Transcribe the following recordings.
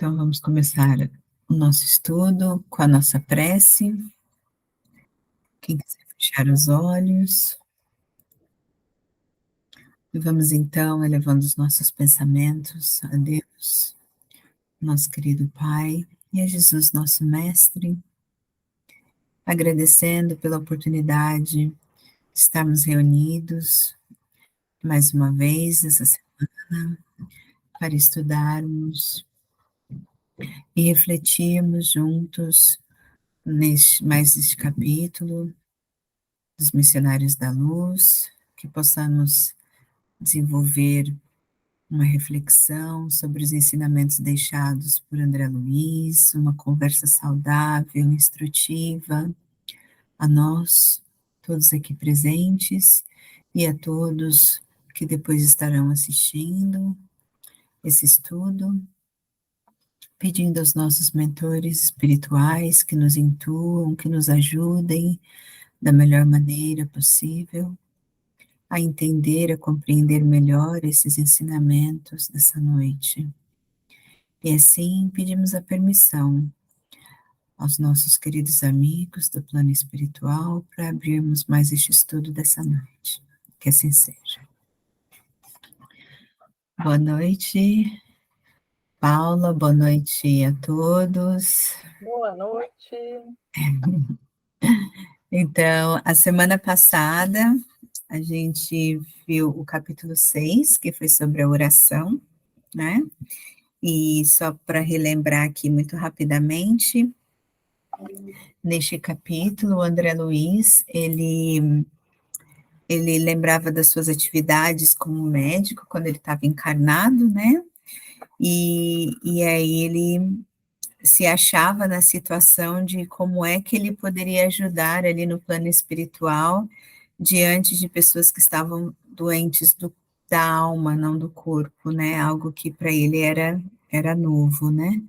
Então, vamos começar o nosso estudo com a nossa prece. Quem quiser fechar os olhos. E vamos então elevando os nossos pensamentos a Deus, nosso querido Pai, e a Jesus, nosso Mestre, agradecendo pela oportunidade de estarmos reunidos mais uma vez essa semana para estudarmos e refletirmos juntos mais este capítulo dos Missionários da Luz, que possamos desenvolver uma reflexão sobre os ensinamentos deixados por André Luiz, uma conversa saudável, instrutiva, a nós, todos aqui presentes, e a todos que depois estarão assistindo esse estudo, pedindo aos nossos mentores espirituais que nos intuam, que nos ajudem da melhor maneira possível a entender, a compreender melhor esses ensinamentos dessa noite. E assim pedimos a permissão aos nossos queridos amigos do plano espiritual para abrirmos mais este estudo dessa noite. Que assim seja. Boa noite, Paula, boa noite a todos. Boa noite. Então, a semana passada, a gente viu o capítulo 6, que foi sobre a oração, né? E só para relembrar aqui muito rapidamente, neste capítulo, o André Luiz, ele lembrava das suas atividades como médico, quando ele estava encarnado, né? E aí ele se achava na situação de como é que ele poderia ajudar ali no plano espiritual, diante de pessoas que estavam doentes da alma, não do corpo, né? Algo que para ele era novo, né?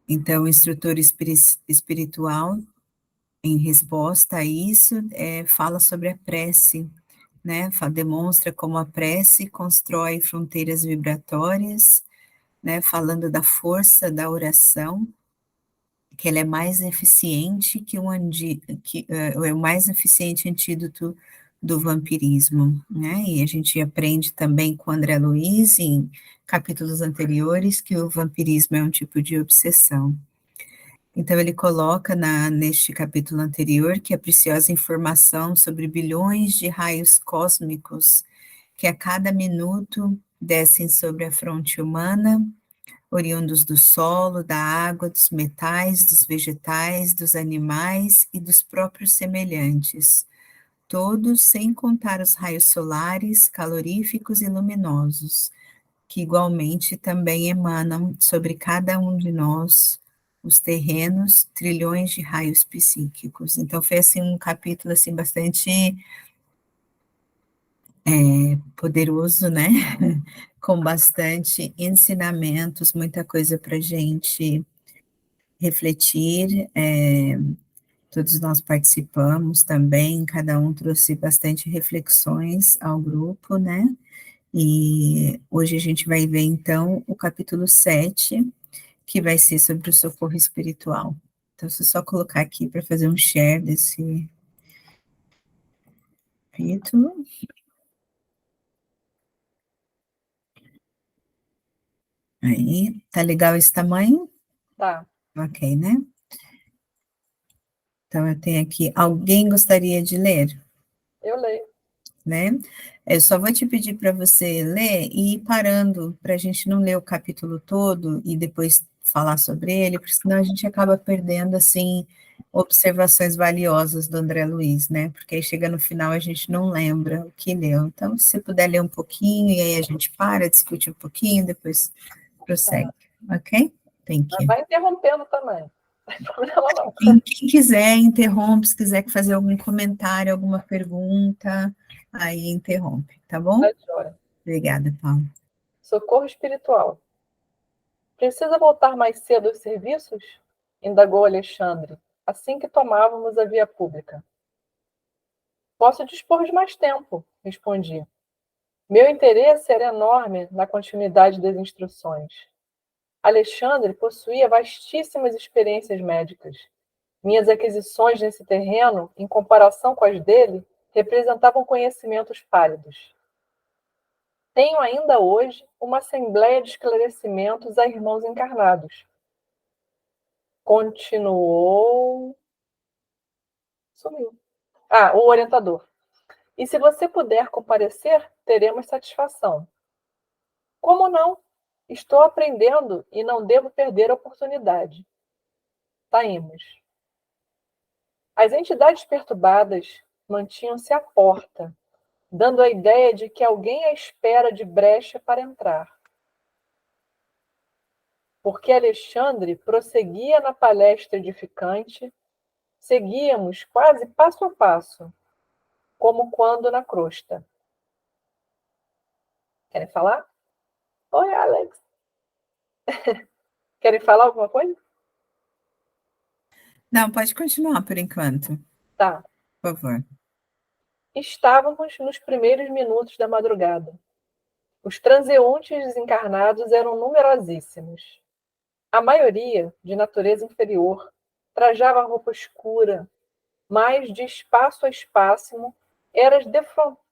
Então, o instrutor espiritual, em resposta a isso, fala sobre a prece, né? Demonstra como a prece constrói fronteiras vibratórias, né? Falando da força da oração, que ela é mais eficiente é o mais eficiente antídoto do vampirismo, né? E a gente aprende também com André Luiz, em capítulos anteriores, que o vampirismo é um tipo de obsessão. Então, ele coloca neste capítulo anterior que a preciosa informação sobre bilhões de raios cósmicos que a cada minuto descem sobre a fronte humana, oriundos do solo, da água, dos metais, dos vegetais, dos animais e dos próprios semelhantes, todos sem contar os raios solares, caloríficos e luminosos, que igualmente também emanam sobre cada um de nós, os terrenos, trilhões de raios psíquicos. Então foi assim um capítulo assim bastante poderoso, né? Com bastante ensinamentos, muita coisa para a gente refletir. Todos nós participamos também, cada um trouxe bastante reflexões ao grupo, né? E hoje a gente vai ver então o capítulo 7, que vai ser sobre o socorro espiritual. Então, se eu só colocar aqui para fazer um share desse capítulo. Aí, tá legal esse tamanho? Tá. Ok, né? Então, eu tenho aqui, alguém gostaria de ler? Eu leio. Né? Eu só vou te pedir para você ler e ir parando, para a gente não ler o capítulo todo e depois falar sobre ele, porque senão a gente acaba perdendo, assim, observações valiosas do André Luiz, né? Porque aí chega no final a gente não lembra o que leu. Então, se você puder ler um pouquinho, e aí a gente para, discute um pouquinho, depois prossegue, ok? Thank you. Vai interrompendo também. Não tem problema não. Quem quiser, interrompe, se quiser fazer algum comentário, alguma pergunta, aí interrompe, tá bom? Tá joia. Obrigada, Paulo. Socorro espiritual. Precisa voltar mais cedo aos serviços? Indagou Alexandre, assim que tomávamos a via pública. Posso dispor de mais tempo, respondi. Meu interesse era enorme na continuidade das instruções. Alexandre possuía vastíssimas experiências médicas. Minhas aquisições nesse terreno, em comparação com as dele, representavam conhecimentos pálidos. Tenho ainda hoje uma assembleia de esclarecimentos a irmãos encarnados. Continuou. Sumiu. O orientador. E se você puder comparecer, teremos satisfação. Como não? Estou aprendendo e não devo perder a oportunidade. Saímos. As entidades perturbadas mantinham-se à porta, dando a ideia de que alguém à espera de brecha para entrar. Porque Alexandre prosseguia na palestra edificante, seguíamos quase passo a passo, como quando na crosta. Querem falar? Oi, Alex. Querem falar alguma coisa? Não, pode continuar por enquanto, Tá. por favor. Estávamos nos primeiros minutos da madrugada. Os transeuntes desencarnados eram numerosíssimos. A maioria, de natureza inferior, trajava roupa escura, mas de espaço a espaço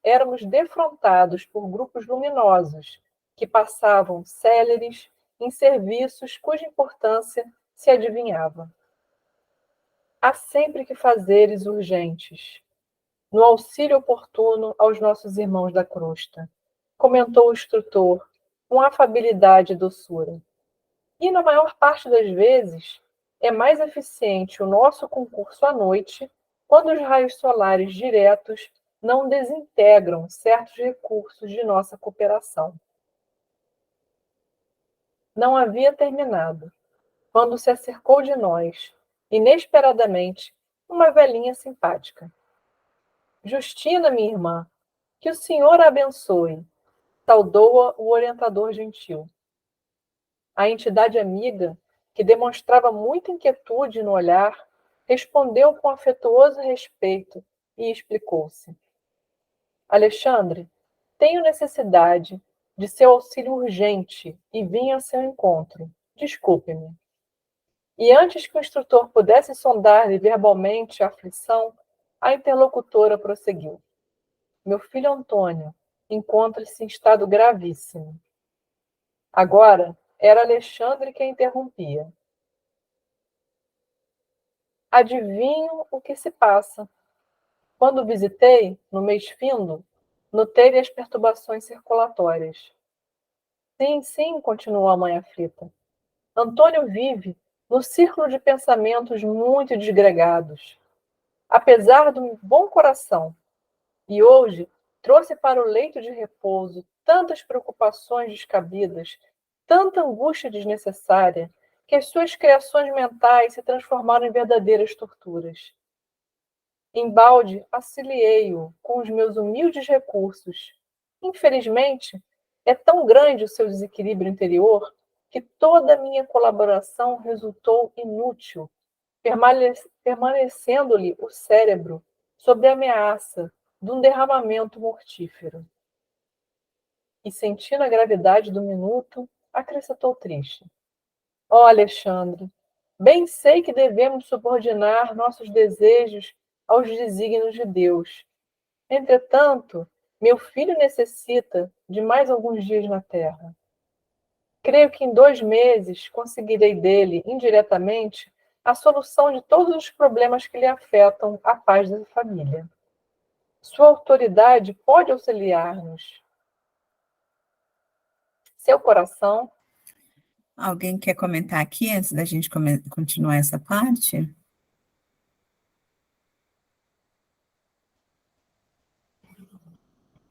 éramos defrontados por grupos luminosos que passavam céleres em serviços cuja importância se adivinhava. Há sempre que fazeres urgentes, no auxílio oportuno aos nossos irmãos da crosta, comentou o instrutor, com afabilidade e doçura. E, na maior parte das vezes, é mais eficiente o nosso concurso à noite, quando os raios solares diretos não desintegram certos recursos de nossa cooperação. Não havia terminado, quando se acercou de nós, inesperadamente, uma velhinha simpática. Justina, minha irmã, que o Senhor a abençoe, saudou-a o orientador gentil. A entidade amiga, que demonstrava muita inquietude no olhar, respondeu com afetuoso respeito e explicou-se. Alexandre, tenho necessidade de seu auxílio urgente e vim a seu encontro. Desculpe-me. E antes que o instrutor pudesse sondar-lhe verbalmente a aflição, a interlocutora prosseguiu. Meu filho Antônio encontra-se em estado gravíssimo. Agora era Alexandre quem interrompia. Adivinho o que se passa. Quando o visitei, no mês findo, notei-lhe as perturbações circulatórias. Sim, sim, continuou a mãe aflita. Antônio vive no círculo de pensamentos muito desgregados. Apesar do bom coração, e hoje trouxe para o leito de repouso tantas preocupações descabidas, tanta angústia desnecessária, que as suas criações mentais se transformaram em verdadeiras torturas. Embalde auxiliei-o com os meus humildes recursos. Infelizmente, é tão grande o seu desequilíbrio interior que toda a minha colaboração resultou inútil, permanecendo-lhe o cérebro sob a ameaça de um derramamento mortífero. E, sentindo a gravidade do minuto, acrescentou triste. Ó Alexandre, bem sei que devemos subordinar nossos desejos aos desígnios de Deus. Entretanto, meu filho necessita de mais alguns dias na terra. Creio que em 2 meses conseguirei dele, indiretamente, a solução de todos os problemas que lhe afetam a paz da família. Sua autoridade pode auxiliar-nos. Seu coração. Alguém quer comentar aqui antes da gente continuar essa parte?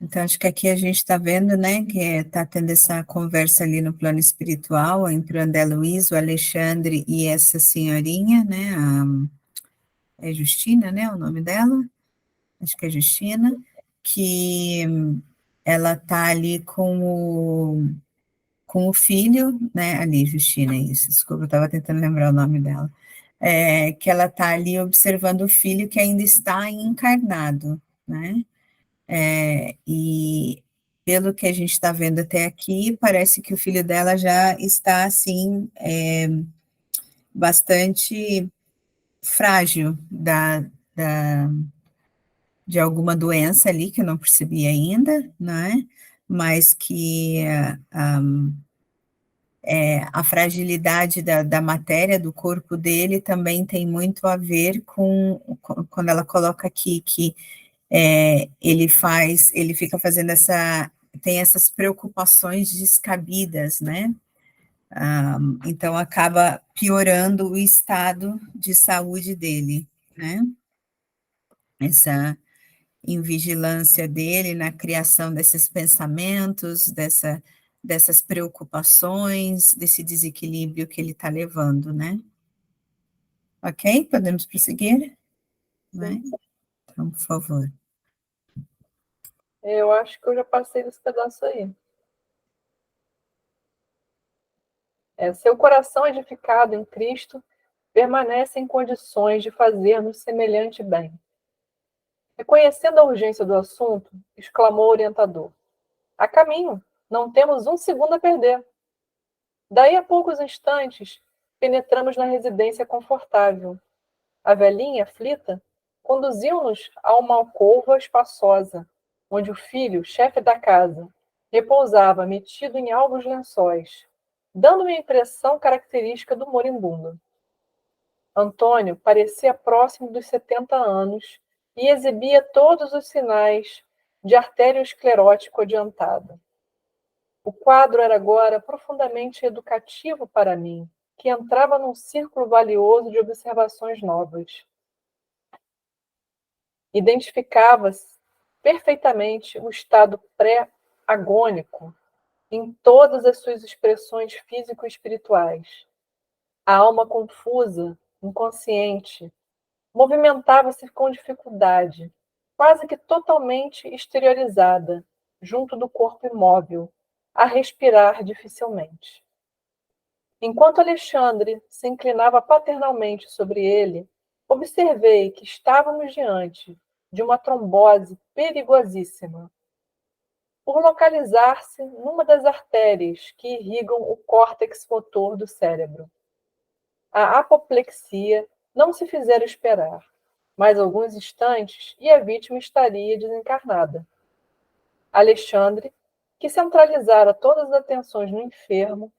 Então, acho que aqui a gente está vendo, né, que está tendo essa conversa ali no plano espiritual entre o André Luiz, o Alexandre e essa senhorinha, né, é Justina, né, o nome dela? Acho que é Justina, que ela está ali com o filho, né, ali, Justina, isso, desculpa, eu estava tentando lembrar o nome dela, que ela está ali observando o filho que ainda está encarnado, né, e pelo que a gente está vendo até aqui, parece que o filho dela já está, assim, bastante frágil de alguma doença ali, que eu não percebi ainda, né? Mas que a fragilidade da matéria do corpo dele também tem muito a ver com quando ela coloca aqui que ele fica fazendo tem essas preocupações descabidas, né? Então acaba piorando o estado de saúde dele, né? Essa invigilância dele na criação desses pensamentos, dessas preocupações, desse desequilíbrio que ele está levando, né? Ok? Podemos prosseguir? Né? Então, por favor. Eu acho que eu já passei desse pedaço aí. Seu coração edificado em Cristo permanece em condições de fazer-nos semelhante bem. Reconhecendo a urgência do assunto, exclamou o orientador. A caminho, não temos um segundo a perder. Daí a poucos instantes, penetramos na residência confortável. A velhinha, aflita, conduziu-nos a uma alcova espaçosa, onde o filho, chefe da casa, repousava metido em alvos lençóis, dando-me a impressão característica do moribundo. Antônio parecia próximo dos 70 anos e exibia todos os sinais de arteriosclerótico adiantado. O quadro era agora profundamente educativo para mim, que entrava num círculo valioso de observações novas. Identificava-se perfeitamente o estado pré-agônico em todas as suas expressões físico-espirituais. A alma confusa, inconsciente, movimentava-se com dificuldade, quase que totalmente exteriorizada, junto do corpo imóvel, a respirar dificilmente. Enquanto Alexandre se inclinava paternalmente sobre ele, observei que estávamos diante de uma trombose perigosíssima, por localizar-se numa das artérias que irrigam o córtex motor do cérebro. A apoplexia não se fizera esperar. Mais alguns instantes e a vítima estaria desencarnada. Alexandre, que centralizara todas as atenções no enfermo,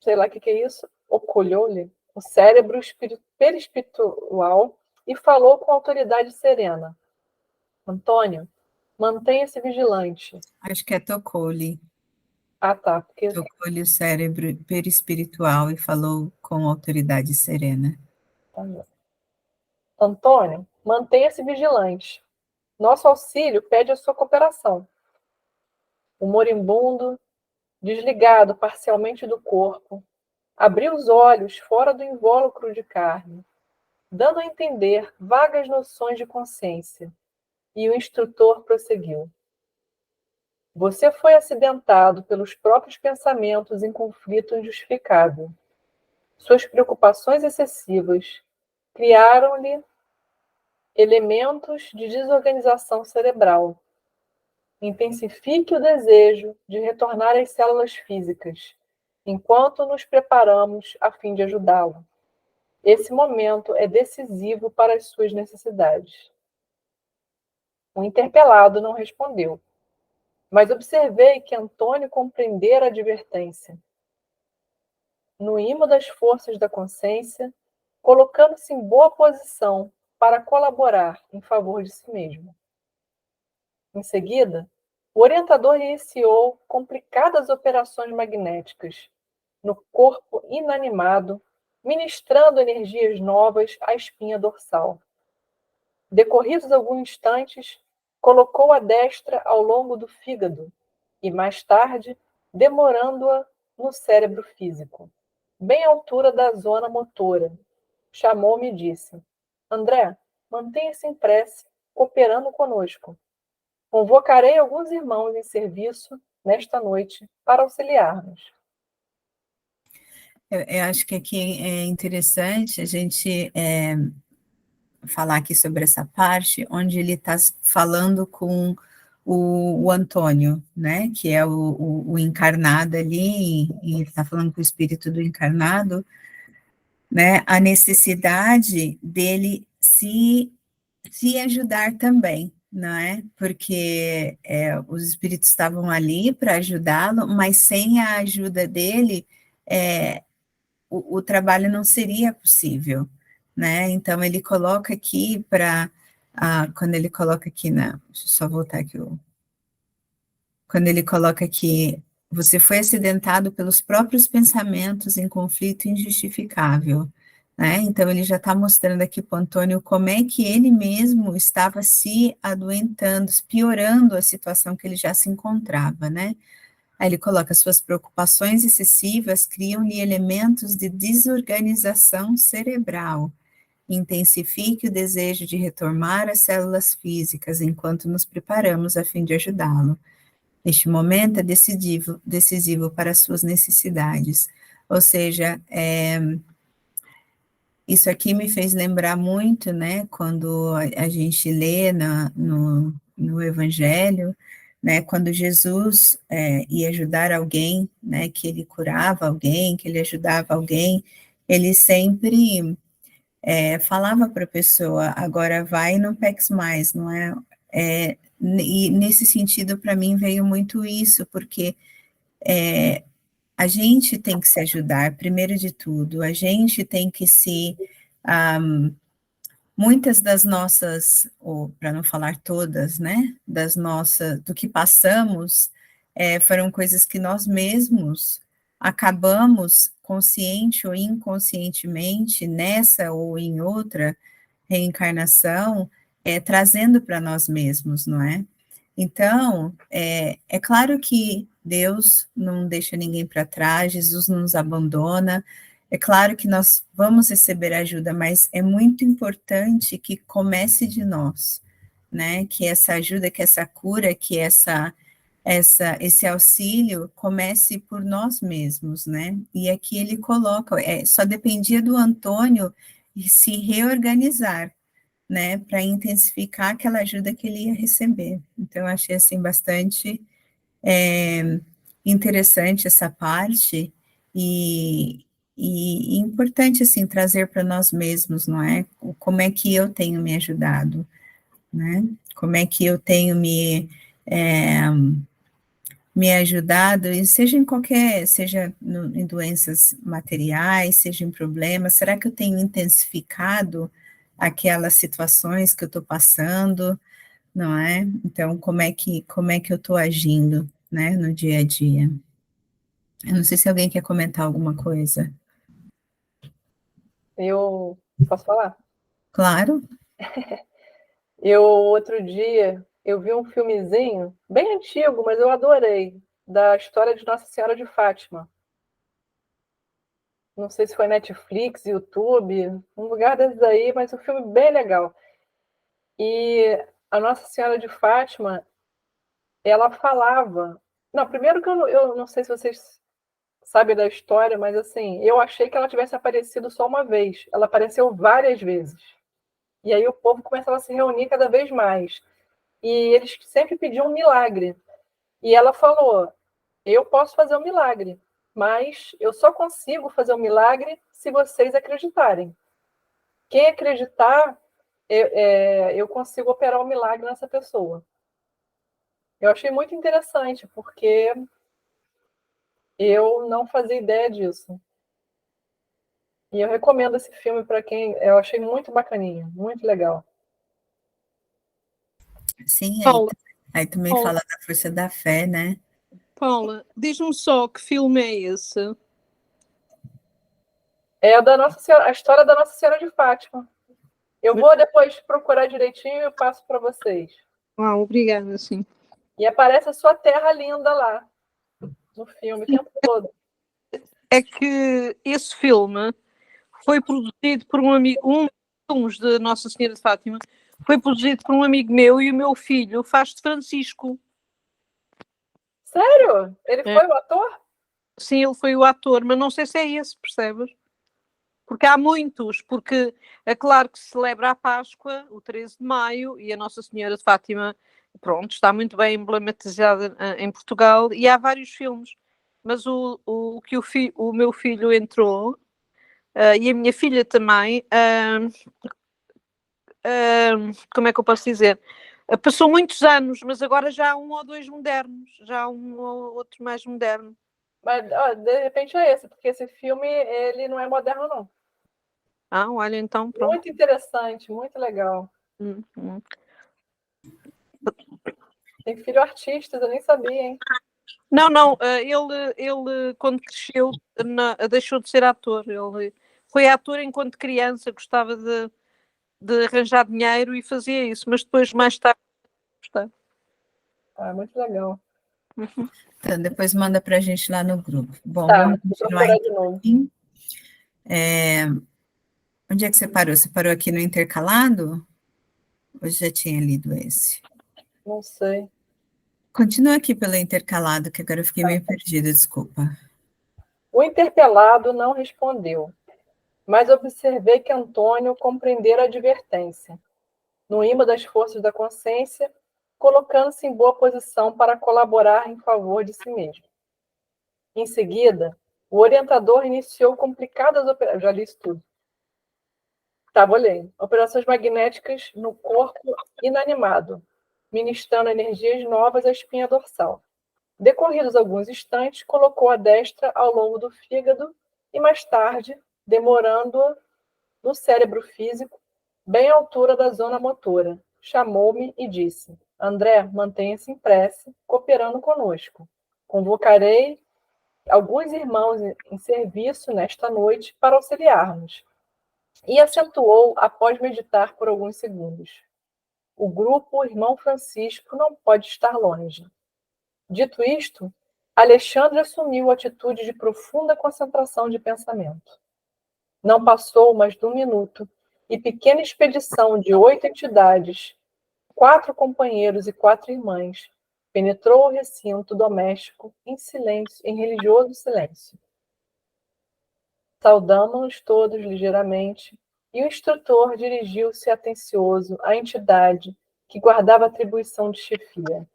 sei lá o que é isso, oculhou-lhe o cérebro perispiritual e falou com autoridade serena. Antônio, mantenha-se vigilante. Acho que tocou-lhe. Ah, tá. Porque... Tocou-lhe o cérebro perispiritual e falou com autoridade serena. Tá. Antônio, mantenha-se vigilante. Nosso auxílio pede a sua cooperação. O moribundo, desligado parcialmente do corpo, abriu os olhos fora do invólucro de carne, dando a entender vagas noções de consciência, e o instrutor prosseguiu. Você foi acidentado pelos próprios pensamentos em conflito injustificável. Suas preocupações excessivas criaram-lhe elementos de desorganização cerebral. Intensifique o desejo de retornar às células físicas, enquanto nos preparamos a fim de ajudá-lo. Esse momento é decisivo para as suas necessidades. O interpelado não respondeu, mas observei que Antônio compreendera a advertência. No imo das forças da consciência, colocando-se em boa posição para colaborar em favor de si mesmo. Em seguida, o orientador iniciou complicadas operações magnéticas no corpo inanimado, ministrando energias novas à espinha dorsal. Decorridos alguns instantes, colocou a destra ao longo do fígado e, mais tarde, demorando-a no cérebro físico, bem à altura da zona motora. Chamou-me e disse: André, mantenha-se em prece, cooperando conosco. Convocarei alguns irmãos em serviço nesta noite para auxiliar-nos. Eu acho que aqui é interessante a gente falar aqui sobre essa parte, onde ele está falando com o Antônio, né, que é o encarnado ali, e ele está falando com o espírito do encarnado, né, a necessidade dele se ajudar também, não é? Porque os espíritos estavam ali para ajudá-lo, mas sem a ajuda dele, o trabalho não seria possível, né? Então ele coloca aqui quando ele coloca aqui deixa eu só voltar aqui, quando ele coloca aqui, você foi acidentado pelos próprios pensamentos em conflito injustificável, né? Então ele já está mostrando aqui para o Antônio como é que ele mesmo estava se adoentando, piorando a situação que ele já se encontrava, né? Aí ele coloca: suas preocupações excessivas criam-lhe elementos de desorganização cerebral. Intensifique o desejo de retomar as células físicas enquanto nos preparamos a fim de ajudá-lo. Este momento é decisivo para as suas necessidades. Ou seja, isso aqui me fez lembrar muito, né, quando a gente lê no Evangelho, né, quando Jesus ia ajudar alguém, né, que ele curava alguém, que ele ajudava alguém, ele sempre falava para a pessoa: agora vai e não peques mais, não é? E nesse sentido, para mim, veio muito isso, porque a gente tem que se ajudar, primeiro de tudo, a gente tem que muitas das nossas, ou para não falar todas, né, do que passamos, foram coisas que nós mesmos acabamos, consciente ou inconscientemente, nessa ou em outra reencarnação, trazendo para nós mesmos, não é? Então, é claro que Deus não deixa ninguém para trás, Jesus não nos abandona, é claro que nós vamos receber ajuda, mas é muito importante que comece de nós, né? Que essa ajuda, que essa cura, que esse auxílio comece por nós mesmos, né? E aqui ele coloca, só dependia do Antônio se reorganizar, né, para intensificar aquela ajuda que ele ia receber. Então, eu achei, assim, bastante interessante essa parte e importante, assim, trazer para nós mesmos, não é? Como é que eu tenho me ajudado, né? Como é que eu tenho me ajudado, e seja em em doenças materiais, seja em problemas, será que eu tenho intensificado aquelas situações que eu estou passando, não é? Então, como é que eu estou agindo, né, no dia a dia? Eu não sei se alguém quer comentar alguma coisa. Eu posso falar? Claro. Outro dia, eu vi um filmezinho, bem antigo, mas eu adorei, da história de Nossa Senhora de Fátima. Não sei se foi Netflix, YouTube, um lugar desses aí, mas um filme bem legal. E a Nossa Senhora de Fátima, ela falava... Não, primeiro que eu não sei se vocês sabem da história, mas assim, eu achei que ela tivesse aparecido só uma vez. Ela apareceu várias vezes. E aí o povo começava a se reunir cada vez mais. E eles sempre pediam um milagre. E ela falou: eu posso fazer um milagre, mas eu só consigo fazer um milagre se vocês acreditarem. Quem acreditar, eu consigo operar um milagre nessa pessoa. Eu achei muito interessante, porque eu não fazia ideia disso. E eu recomendo esse filme para quem... Eu achei muito bacaninha, muito legal. Sim, Paula, aí também fala da força da fé, né? Paula, diz-me só que filme é esse? É a da Nossa Senhora, a história da Nossa Senhora de Fátima. Eu vou depois procurar direitinho e passo para vocês. Ah, obrigada, sim. E aparece a sua terra linda lá, no filme, o tempo todo. É que esse filme foi produzido por um amigo, um dos filmes de Nossa Senhora de Fátima, foi produzido por um amigo meu e o meu filho faz de Francisco. Sério? Ele foi o ator? Sim, ele foi o ator, mas não sei se é esse, percebes? porque há muitos, porque é claro que se celebra a Páscoa, o 13 de maio, e a Nossa Senhora de Fátima, pronto, está muito bem emblematizada em Portugal, e há vários filmes, mas o que o meu filho entrou, e a minha filha também, como é que eu posso dizer? Passou muitos anos, mas agora já há um ou dois modernos, já há um ou outro mais moderno. Mas, ó, de repente é esse, porque esse filme, ele não é moderno, não. Olha, então, pronto. Muito interessante, muito legal. Tem filho artistas, eu nem sabia, hein? Não, ele quando cresceu deixou de ser ator. Ele foi ator enquanto criança, gostava de arranjar dinheiro e fazia isso, mas depois, mais tarde, gostava. Muito legal. Então, depois manda para a gente lá no grupo. Bom, Tá, vamos vou continuar procurar de novo. Onde é que você parou? Você parou aqui no intercalado? Ou já tinha lido esse? Não sei. Continua aqui pelo intercalado, que agora eu fiquei meio perdida, desculpa. O interpelado não respondeu, mas observei que Antônio compreendera a advertência, no imã das forças da consciência, colocando-se em boa posição para colaborar em favor de si mesmo. Em seguida, o orientador iniciou complicadas operações. Já li isso tudo. Tá, vou ler. Operações magnéticas no corpo inanimado, ministrando energias novas à espinha dorsal. Decorridos alguns instantes, colocou a destra ao longo do fígado e, mais tarde, demorando-a no cérebro físico, bem à altura da zona motora. Chamou-me e disse: André, mantenha-se em prece, cooperando conosco. Convocarei alguns irmãos em serviço nesta noite para auxiliar-nos. E acentuou após meditar por alguns segundos. O grupo Irmão Francisco não pode estar longe. Dito isto, Alexandre assumiu atitude de profunda concentração de pensamento. Não passou mais de um minuto, e pequena expedição de 8 entidades, 4 companheiros e 4 irmãs, penetrou o recinto doméstico em silêncio, em religioso silêncio. Saudamos-nos todos ligeiramente, e o instrutor dirigiu-se atencioso à entidade que guardava a atribuição de chefia.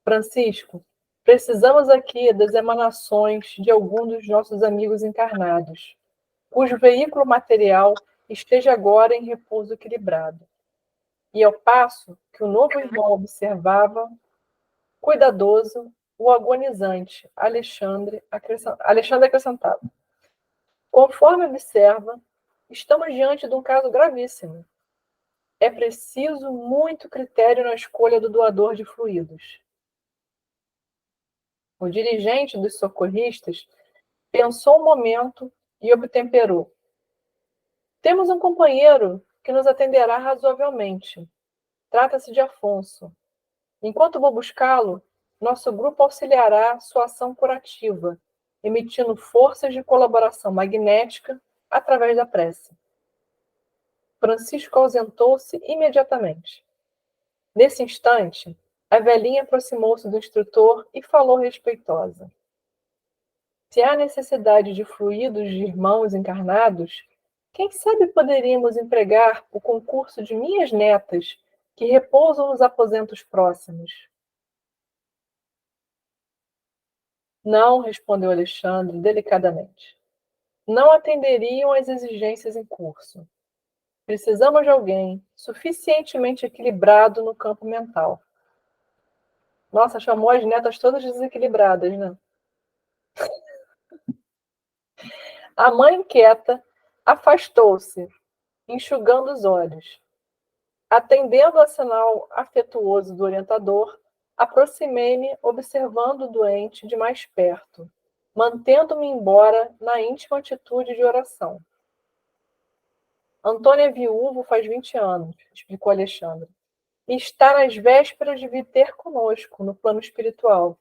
Francisco, precisamos aqui das emanações de algum dos nossos amigos encarnados, cujo veículo material esteja agora em repouso equilibrado. E ao passo que o novo irmão observava, cuidadoso, o agonizante Alexandre acrescentava: conforme observa, estamos diante de um caso gravíssimo. É preciso muito critério na escolha do doador de fluidos. O dirigente dos socorristas pensou um momento e obtemperou: temos um companheiro que nos atenderá razoavelmente. Trata-se de Afonso. Enquanto vou buscá-lo, nosso grupo auxiliará sua ação curativa, emitindo forças de colaboração magnética através da prece. Francisco ausentou-se imediatamente. Nesse instante, a velhinha aproximou-se do instrutor e falou respeitosa: se há necessidade de fluidos de irmãos encarnados, quem sabe poderíamos empregar o concurso de minhas netas, que repousam nos aposentos próximos. Não, respondeu Alexandre delicadamente. Não atenderiam às exigências em curso. Precisamos de alguém suficientemente equilibrado no campo mental. Nossa, chamou as netas todas desequilibradas, né? A mãe inquieta afastou-se, enxugando os olhos. Atendendo ao sinal afetuoso do orientador, aproximei-me, observando o doente de mais perto, mantendo-me embora na íntima atitude de oração. Antônio é viúvo faz 20 anos, explicou Alexandre, e está nas vésperas de vir ter conosco no plano espiritual.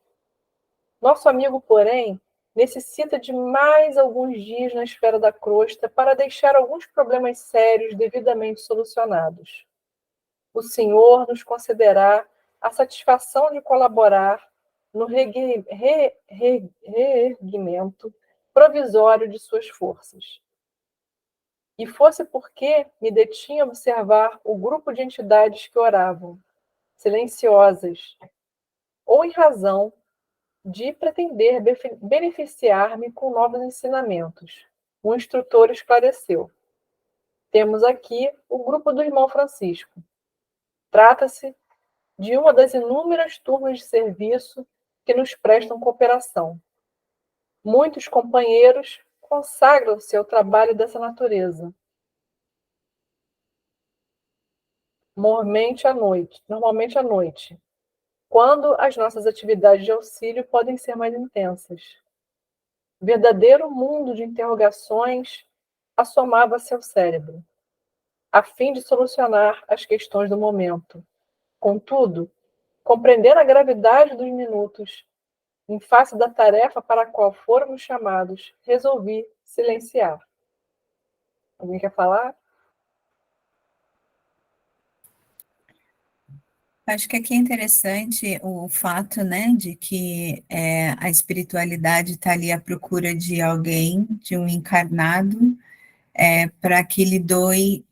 Nosso amigo, porém, necessita de mais alguns dias na esfera da crosta para deixar alguns problemas sérios devidamente solucionados. O Senhor nos concederá a satisfação de colaborar no reerguimento provisório de suas forças. e fosse porque me detinha a observar o grupo de entidades que oravam, silenciosas, ou em razão de pretender beneficiar-me com novos ensinamentos. O instrutor esclareceu. Temos aqui o grupo do irmão Francisco. Trata-se de uma das inúmeras turmas de serviço que nos prestam cooperação. Muitos companheiros consagram-se ao trabalho dessa natureza. Normalmente à noite, quando as nossas atividades de auxílio podem ser mais intensas. Verdadeiro mundo de interrogações assomava-se ao cérebro, a fim de solucionar as questões do momento. Contudo, compreendendo a gravidade dos minutos, em face da tarefa para a qual fomos chamados, resolvi silenciar. Alguém quer falar? Acho que aqui é interessante o fato, né, de que a espiritualidade está ali à procura de alguém, de um encarnado, para que lhe doe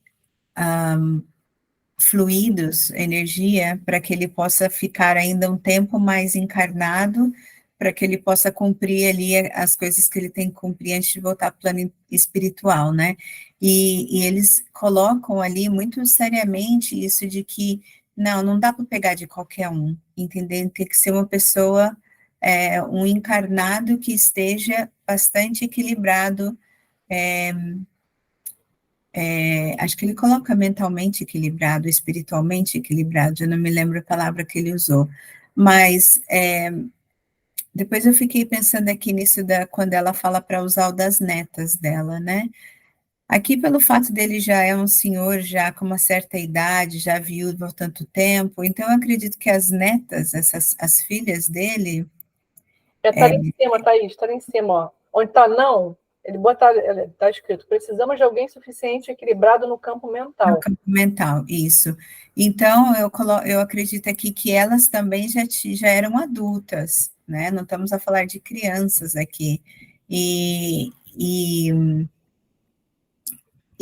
fluidos, energia, para que ele possa ficar ainda um tempo mais encarnado, para que ele possa cumprir ali as coisas que ele tem que cumprir antes de voltar para o plano espiritual, né? E eles colocam ali muito seriamente isso de que não dá para pegar de qualquer um, entendeu? Tem que ser uma pessoa, um encarnado que esteja bastante equilibrado, acho que ele coloca mentalmente equilibrado, espiritualmente equilibrado, eu não me lembro a palavra que ele usou, mas depois eu fiquei pensando aqui nisso quando ela fala para usar o das netas dela, né? Aqui, pelo fato dele já é um senhor, já com uma certa idade, já viúvo há tanto tempo, então eu acredito que as netas, as filhas dele... Tá ali em cima, Thaís, tá ali em cima, ó. Onde tá não, ele tá escrito, precisamos de alguém suficiente equilibrado no campo mental. No campo mental, isso. Então, eu acredito aqui que elas também já eram adultas, né? Não estamos a falar de crianças aqui. E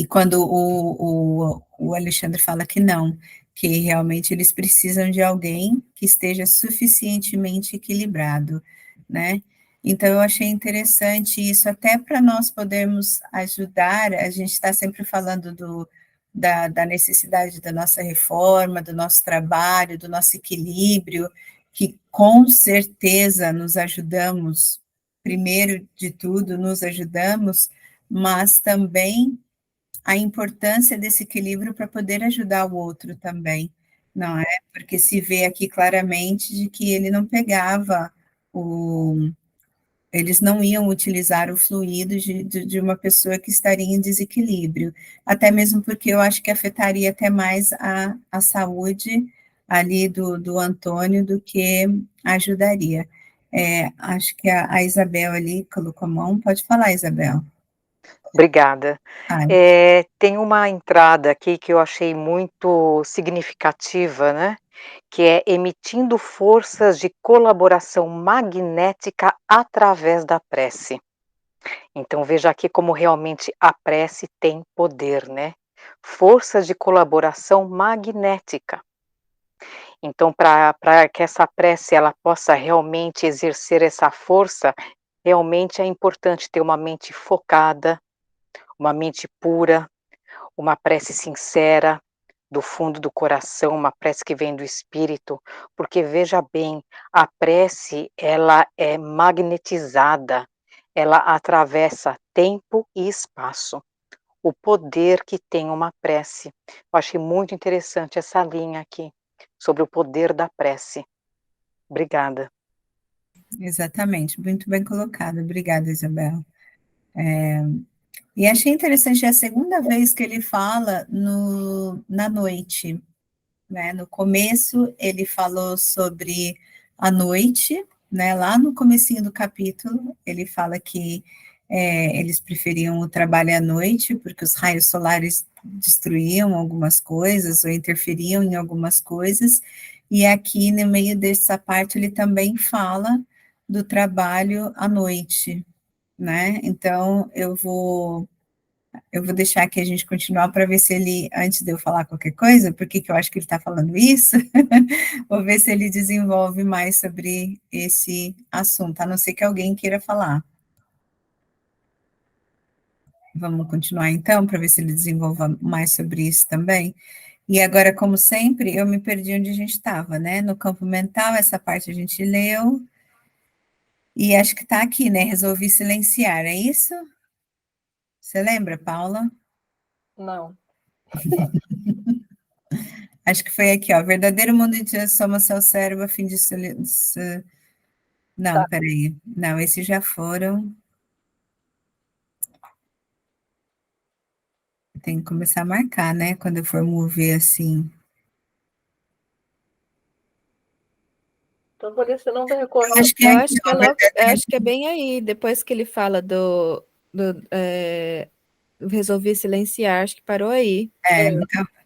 quando o Alexandre fala que não, que realmente eles precisam de alguém que esteja suficientemente equilibrado, né? Então, eu achei interessante isso, até para nós podermos ajudar, a gente está sempre falando da necessidade da nossa reforma, do nosso trabalho, do nosso equilíbrio, que com certeza nos ajudamos, primeiro de tudo, nos ajudamos, mas também a importância desse equilíbrio para poder ajudar o outro também, não é? Porque se vê aqui claramente de que ele não pegava eles não iam utilizar o fluido de uma pessoa que estaria em desequilíbrio, até mesmo porque eu acho que afetaria até mais a saúde ali do Antônio do que ajudaria. Acho que a Isabel ali colocou a mão, pode falar, Isabel. Obrigada. Ah, Tem uma entrada aqui que eu achei muito significativa, né, que é emitindo forças de colaboração magnética através da prece. Então veja aqui como realmente a prece tem poder, né, forças de colaboração magnética. Então para que essa prece ela possa realmente exercer essa força, realmente é importante ter uma mente focada, uma mente pura, uma prece sincera, do fundo do coração, uma prece que vem do espírito, porque veja bem, a prece ela é magnetizada, ela atravessa tempo e espaço. O poder que tem uma prece. Eu achei muito interessante essa linha aqui, sobre o poder da prece. Obrigada. exatamente, muito bem colocado. Obrigada, Isabel. E achei interessante, é a segunda vez que ele fala na noite, né? No começo, ele falou sobre a noite, né? Lá no comecinho do capítulo, ele fala que eles preferiam o trabalho à noite, porque os raios solares destruíam algumas coisas, ou interferiam em algumas coisas, e aqui, no meio dessa parte, ele também fala do trabalho à noite, né? Então, eu vou Eu vou deixar aqui a gente continuar para ver se ele, antes de eu falar qualquer coisa, por que eu acho que ele está falando isso, vou ver se ele desenvolve mais sobre esse assunto, a não ser que alguém queira falar. Vamos continuar então, para ver se ele desenvolva mais sobre isso também. E agora, como sempre, eu me perdi onde a gente estava, né? No campo mental, essa parte a gente leu, e acho que está aqui, né? Resolvi silenciar, é isso? Você lembra, Paula? Não. Acho que foi aqui, ó. Verdadeiro mundo de soma seu cérebro a fim de Não, Tá. peraí. Não, esses já foram. Tem que começar a marcar, né? Quando eu for mover assim. Então, por isso não vai Eu recorrer. acho que é Eu aqui, acho que é ó. logo, eu Verdadeiro. acho que é bem aí, depois que ele fala resolvi silenciar, acho que parou aí.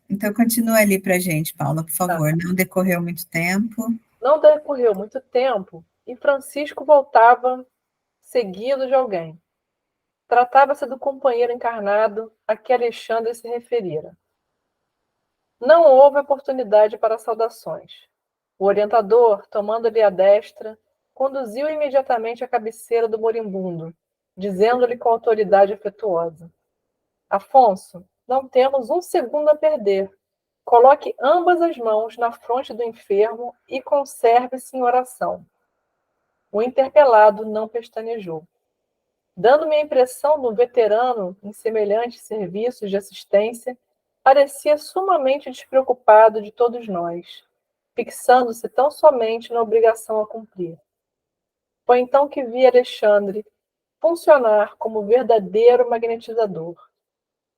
Então continua ali pra gente, Paula, por Tá. favor. Não decorreu muito tempo. Não decorreu muito tempo e Francisco voltava seguido de alguém. Tratava-se do companheiro encarnado a que Alexandre se referira. Não houve oportunidade para saudações. O orientador, tomando-lhe a destra, conduziu imediatamente à cabeceira do moribundo, dizendo-lhe com autoridade afetuosa: Afonso, não temos um segundo a perder. Coloque ambas as mãos na fronte do enfermo e conserve-se em oração. O interpelado não pestanejou. Dando-me a impressão de um veterano em semelhantes serviços de assistência, parecia sumamente despreocupado de todos nós, fixando-se tão somente na obrigação a cumprir. Foi então que vi Alexandre funcionar como verdadeiro magnetizador.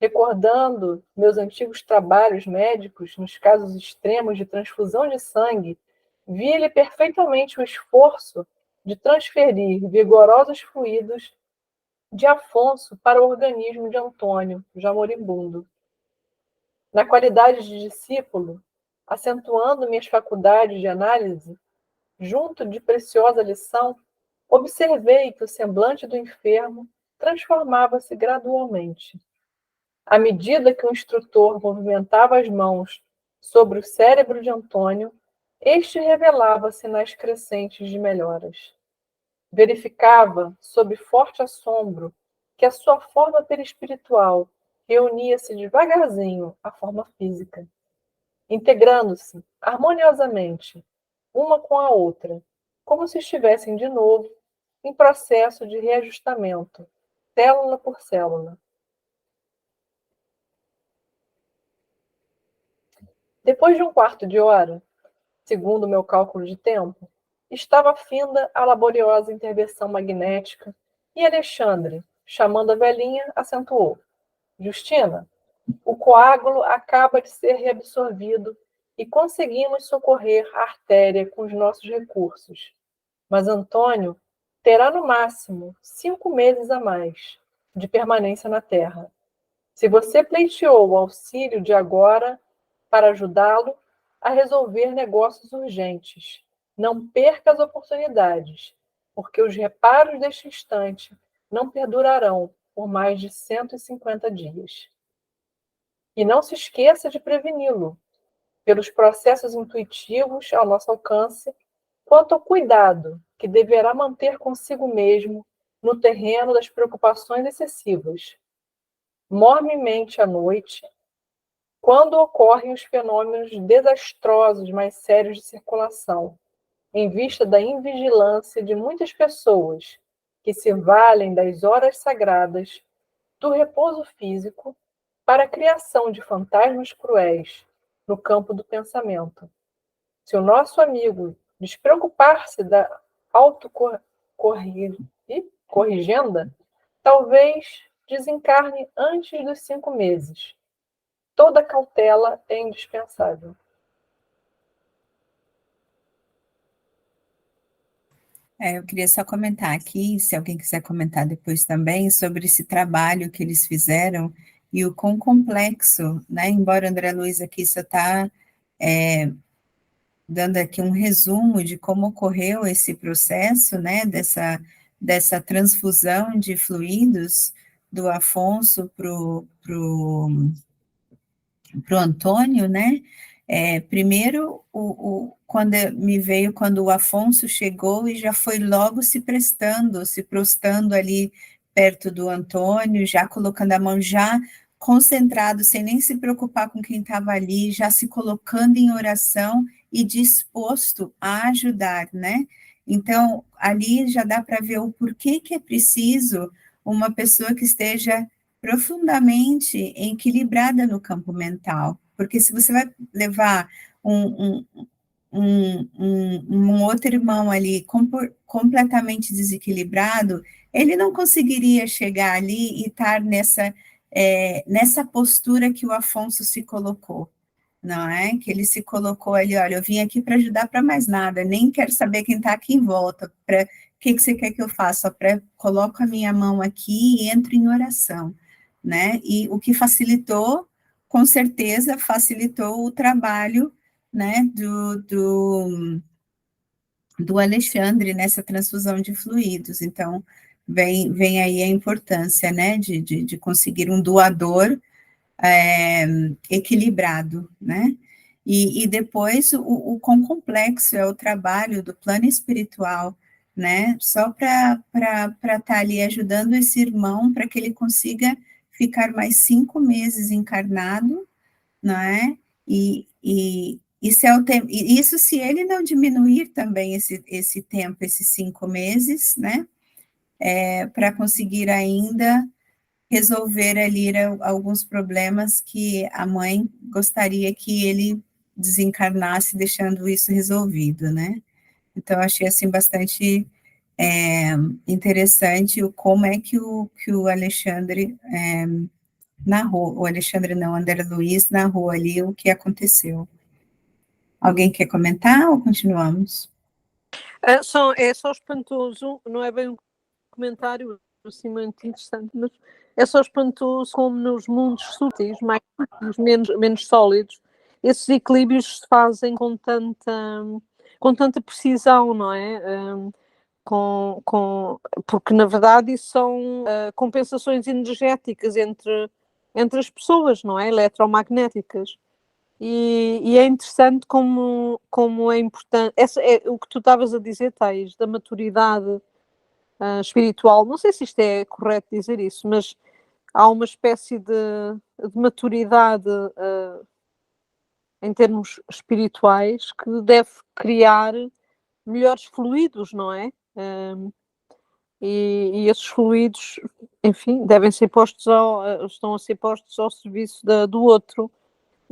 Recordando meus antigos trabalhos médicos nos casos extremos de transfusão de sangue, vi-lhe perfeitamente o esforço de transferir vigorosos fluidos de Afonso para o organismo de Antônio, já moribundo. Na qualidade de discípulo, acentuando minhas faculdades de análise, junto de preciosa lição, observei que o semblante do enfermo transformava-se gradualmente. À medida que o instrutor movimentava as mãos sobre o cérebro de Antônio, este revelava sinais crescentes de melhoras. Verificava, sob forte assombro, que a sua forma perispiritual reunia-se devagarzinho à forma física, integrando-se harmoniosamente uma com a outra, como se estivessem de novo em processo de reajustamento, célula por célula. Depois de um quarto de hora, segundo o meu cálculo de tempo, estava finda a laboriosa intervenção magnética e Alexandre, chamando a velhinha, acentuou: Justina, o coágulo acaba de ser reabsorvido e conseguimos socorrer a artéria com os nossos recursos. Mas Antônio terá no máximo 5 meses a mais de permanência na Terra. Se você pleiteou o auxílio de agora para ajudá-lo a resolver negócios urgentes, não perca as oportunidades, porque os reparos deste instante não perdurarão por mais de 150 dias. E não se esqueça de preveni-lo, pelos processos intuitivos ao nosso alcance, quanto ao cuidado que deverá manter consigo mesmo no terreno das preocupações excessivas. Mormemente à noite, quando ocorrem os fenômenos desastrosos mais sérios de circulação, em vista da invigilância de muitas pessoas que se valem das horas sagradas do repouso físico para a criação de fantasmas cruéis no campo do pensamento. Se o nosso amigo despreocupar-se da autocorrigenda, talvez desencarne antes dos 5 meses. Toda cautela é indispensável. Eu queria só comentar aqui, se alguém quiser comentar depois também, sobre esse trabalho que eles fizeram e o quão complexo, né? Embora André Luiz aqui só está dando aqui um resumo de como ocorreu esse processo, né? Dessa transfusão de fluidos, do Afonso pro Antônio, né? Primeiro, quando o Afonso chegou e já foi logo se prostando ali perto do Antônio, já colocando a mão, já concentrado, sem nem se preocupar com quem estava ali, já se colocando em oração e disposto a ajudar, né? Então, ali já dá para ver o porquê que é preciso uma pessoa que esteja profundamente equilibrada no campo mental, porque se você vai levar um outro irmão ali completamente desequilibrado, ele não conseguiria chegar ali e estar nessa postura que o Afonso se colocou, não é? Que ele se colocou ali, olha, eu vim aqui para ajudar para mais nada, nem quero saber quem está aqui em volta, o que você quer que eu faça? Coloco a minha mão aqui e entro em oração, né? E o que facilitou, com certeza, facilitou o trabalho, né, do Alexandre nessa transfusão de fluidos. Então, vem aí a importância, né, de conseguir um doador equilibrado, né? E depois, o quão complexo é o trabalho do plano espiritual, né? Só para estar ali ajudando esse irmão para que ele consiga ficar mais 5 meses encarnado, não é? Isso se ele não diminuir também esse tempo, esses 5 meses, né? Para conseguir ainda resolver ali alguns problemas que a mãe gostaria que ele desencarnasse, deixando isso resolvido, né? Então, achei, assim, bastante interessante como é que o Alexandre narrou, o Alexandre não, André Luiz narrou ali o que aconteceu. Alguém quer comentar ou continuamos? É só espantoso, não é bem um comentário assim muito interessante, mas é só espantoso como nos mundos sutis, mais menos sólidos, esses equilíbrios se fazem com tanta precisão, não é? Porque na verdade isso são compensações energéticas entre as pessoas, não é? Eletromagnéticas. E é interessante como é importante. O que tu estavas a dizer, Thais, da maturidade espiritual. Não sei se isto é correto dizer isso, mas há uma espécie de maturidade em termos espirituais que deve criar melhores fluidos, não é? E esses fluidos, enfim, estão a ser postos ao serviço do outro.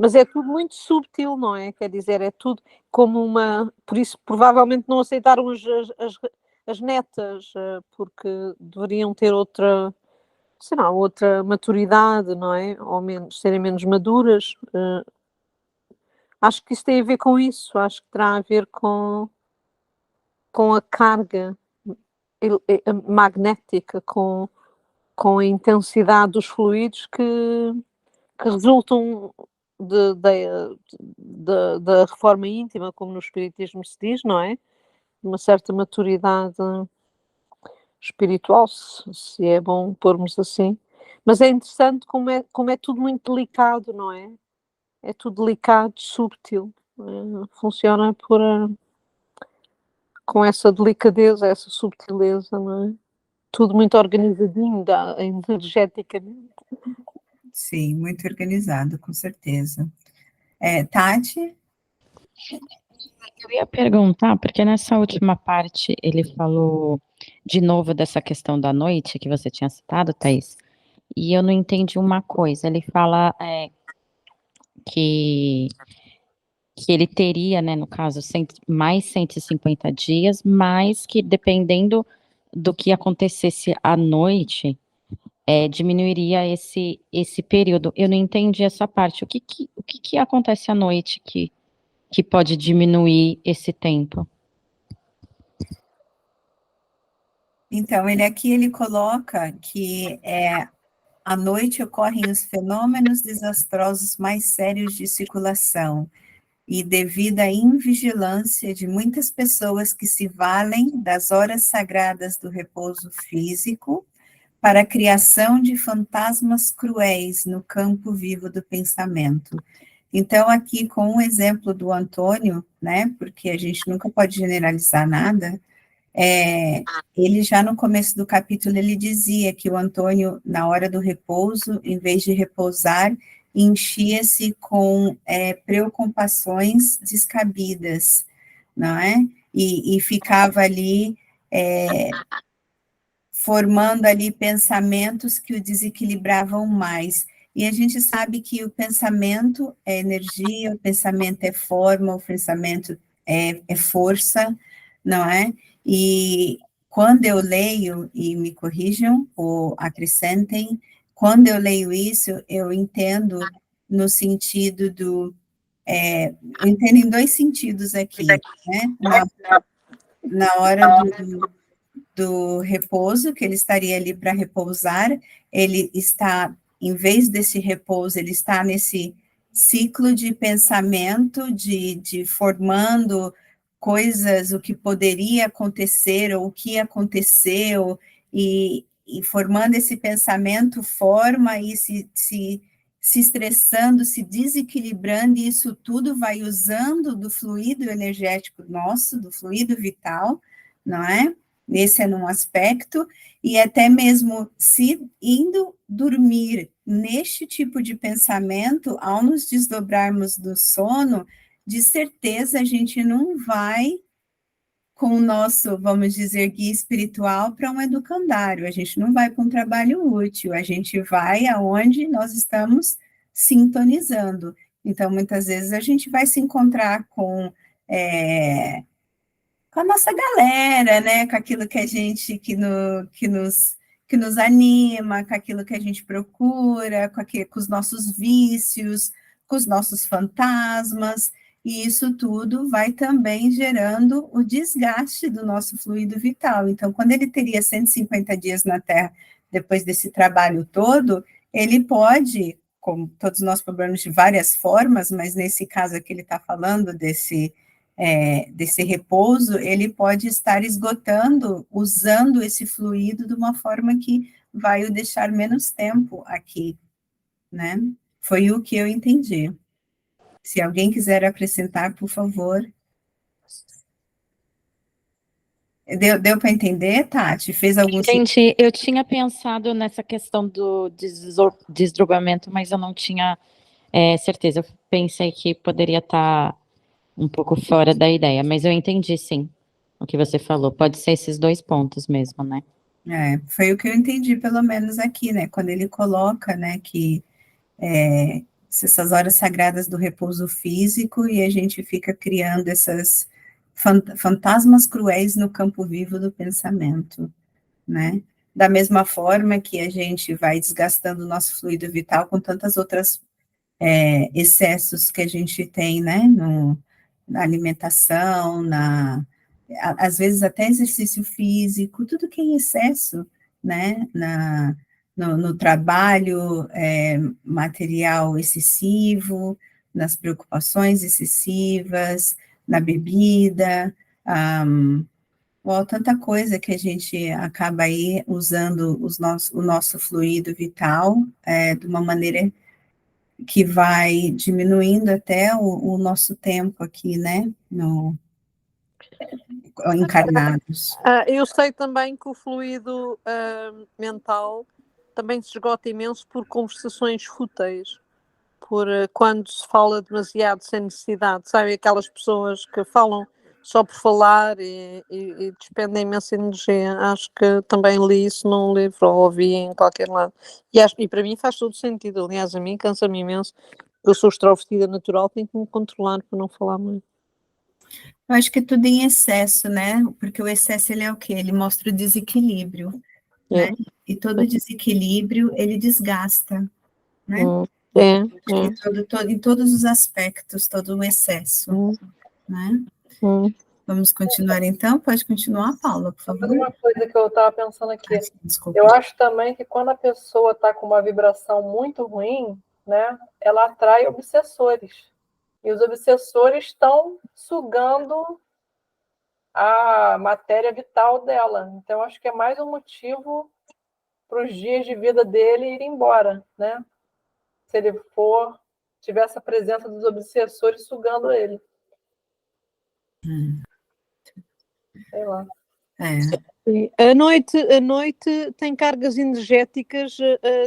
Mas é tudo muito subtil, não é? Quer dizer, é tudo como uma... Por isso, provavelmente não aceitaram as netas, porque deveriam ter outra, sei lá, outra maturidade, não é? Ou serem menos maduras. Acho que isso tem a ver com isso. Acho que terá a ver com a carga magnética, com a intensidade dos fluidos que resultam da reforma íntima, como no espiritismo se diz, não é? Uma certa maturidade espiritual, se é bom pormos assim. Mas é interessante como é tudo muito delicado, não é? É tudo delicado, subtil. Funciona com essa delicadeza, essa subtileza, não é? Tudo muito organizadinho, energeticamente. Sim, muito organizado, com certeza. Tati? Eu ia perguntar, porque nessa última parte ele falou de novo dessa questão da noite que você tinha citado, Thaís, e eu não entendi uma coisa. Ele fala que ele teria, né, no caso, mais 150 dias, mas que dependendo do que acontecesse à noite, diminuiria esse período. Eu não entendi essa parte. O que acontece à noite que pode diminuir esse tempo? Então, ele coloca que à noite ocorrem os fenômenos desastrosos mais sérios de circulação, e devido à invigilância de muitas pessoas que se valem das horas sagradas do repouso físico para a criação de fantasmas cruéis no campo vivo do pensamento. Então, aqui com o exemplo do Antônio, né, porque a gente nunca pode generalizar nada, ele já no começo do capítulo, ele dizia que o Antônio, na hora do repouso, em vez de repousar, enchia-se com preocupações descabidas, não é? E ficava ali formando ali pensamentos que o desequilibravam mais. E a gente sabe que o pensamento é energia, o pensamento é forma, o pensamento é força, não é? E quando eu leio, e me corrijam ou acrescentem, quando eu leio isso, eu entendo no sentido eu entendo em dois sentidos aqui, né? Na hora do repouso, que ele estaria ali para repousar, ele está, em vez desse repouso, ele está nesse ciclo de pensamento, de formando coisas, o que poderia acontecer, ou o que aconteceu, e formando esse pensamento, forma e se estressando, se desequilibrando, e isso tudo vai usando do fluido energético nosso, do fluido vital, não é? Esse é num aspecto, e até mesmo se indo dormir neste tipo de pensamento, ao nos desdobrarmos do sono, de certeza a gente não vai com o nosso, vamos dizer, guia espiritual para um educandário, a gente não vai para um trabalho útil, a gente vai aonde nós estamos sintonizando. Então, muitas vezes a gente vai se encontrar com a nossa galera, né, com aquilo que a gente, que nos anima, com aquilo que a gente procura, com os nossos vícios, com os nossos fantasmas, e isso tudo vai também gerando o desgaste do nosso fluido vital. Então, quando ele teria 150 dias na Terra, depois desse trabalho todo, ele pode, como todos nós problemas de várias formas, mas nesse caso aqui ele está falando desse repouso, ele pode estar esgotando, usando esse fluido de uma forma que vai o deixar menos tempo aqui, né? Foi o que eu entendi. Se alguém quiser acrescentar, por favor. Deu para entender, Tati? Fez algum sentido? Gente, eu tinha pensado nessa questão do desdobramento, mas eu não tinha certeza. Eu pensei que poderia estar um pouco fora da ideia, mas eu entendi, sim, o que você falou. Pode ser esses dois pontos mesmo, né? Foi o que eu entendi, pelo menos aqui, né? Quando ele coloca, né, que essas horas sagradas do repouso físico, e a gente fica criando essas fantasmas cruéis no campo vivo do pensamento, né? Da mesma forma que a gente vai desgastando o nosso fluido vital com tantas outras excessos que a gente tem, né, na alimentação, às vezes até exercício físico, tudo que é em excesso, né, no trabalho material excessivo, nas preocupações excessivas, na bebida, tanta coisa que a gente acaba aí usando o nosso fluido vital de uma maneira que vai diminuindo até o nosso tempo aqui, né, encarnados. Eu sei também que o fluido mental também se esgota imenso por conversações fúteis, por quando se fala demasiado sem necessidade, sabe? Aquelas pessoas que falam só por falar e despendem imensa energia. Acho que também li isso num livro ou ouvi em qualquer lado. E para mim faz todo sentido. Aliás, a mim cansa-me imenso. Eu sou extrovertida natural, tenho que me controlar para não falar muito. Eu acho que é tudo em excesso, né? Porque o excesso, ele é o quê? Ele mostra o desequilíbrio, né? E todo desequilíbrio, ele desgasta, né? Em todos os aspectos, todo o excesso, né? Vamos continuar então? Pode continuar, Paula, por favor. Uma coisa que eu estava pensando aqui, Desculpa. eu acho também que quando a pessoa está com uma vibração muito ruim, né, ela atrai obsessores. E os obsessores estão sugando a matéria vital dela. Então, acho que é mais um motivo para os dias de vida dele ir embora, né? Se ele tiver essa presença dos obsessores sugando ele. Sei lá. A noite tem cargas energéticas